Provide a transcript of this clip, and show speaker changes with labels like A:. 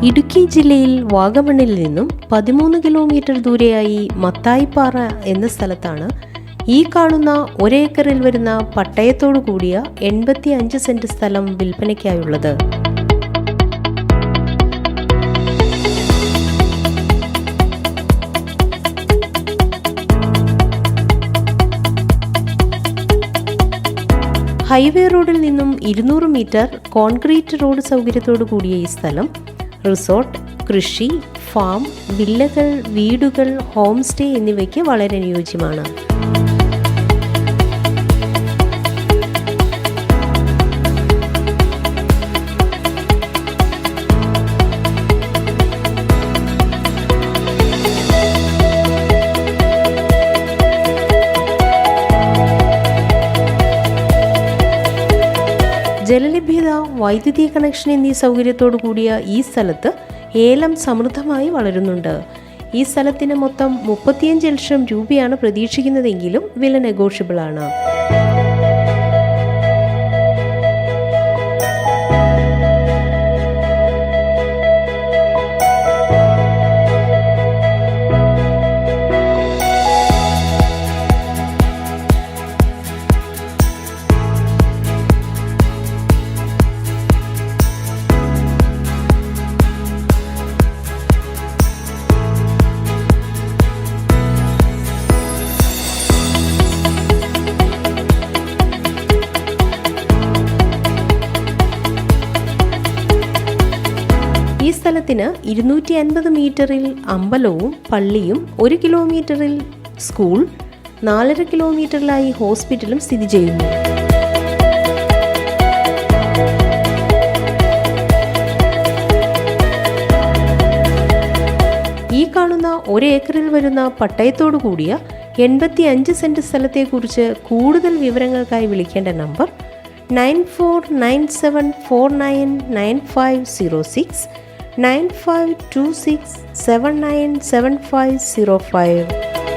A: ഇടുക്കി ജില്ലയിൽ വാഗമണ്ണിൽ നിന്നും 13 കിലോമീറ്റർ ദൂരെയായി മത്തായിപ്പാറ എന്ന സ്ഥലത്താണ് ഈ കാണുന്ന ഒരേക്കറിൽ വരുന്ന പട്ടയത്തോടു കൂടിയ 85 സെന്റ് സ്ഥലം വിൽപ്പനയ്ക്കായുള്ളത്. ഹൈവേ റോഡിൽ നിന്നും 200 മീറ്റർ കോൺക്രീറ്റ് റോഡ് സൗകര്യത്തോടു കൂടിയ ഈ സ്ഥലം റിസോർട്ട്, കൃഷി, ഫാം, വില്ലകൾ, വീടുകൾ, ഹോം സ്റ്റേ എന്നിവയ്ക്ക് വളരെ അനുയോജ്യമാണ്. ജലലഭ്യത, വൈദ്യുതി കണക്ഷൻ എന്നീ സൗകര്യത്തോടു കൂടിയ ഈ സ്ഥലത്ത് ഏലം സമൃദ്ധമായി വളരുന്നുണ്ട്. ഈ സ്ഥലത്തിന് മൊത്തം 35 ലക്ഷം രൂപയാണ് പ്രതീക്ഷിക്കുന്നതെങ്കിലും വില നെഗോഷ്യബിൾ ആണ്. ഈ സ്ഥലത്തിന് 250 മീറ്ററിൽ അമ്പലവും പള്ളിയും, 1 കിലോമീറ്ററിൽ സ്കൂൾ, 4.5 കിലോമീറ്ററിലായി ഹോസ്പിറ്റലും സ്ഥിതി ചെയ്യുന്നു. ഈ കാണുന്ന ഒരേക്കറിൽ വരുന്ന പട്ടയത്തോടു കൂടിയ 85 സെന്റ് സ്ഥലത്തെക്കുറിച്ച് കൂടുതൽ വിവരങ്ങൾക്കായി വിളിക്കേണ്ട നമ്പർ 9497499506 9526797505.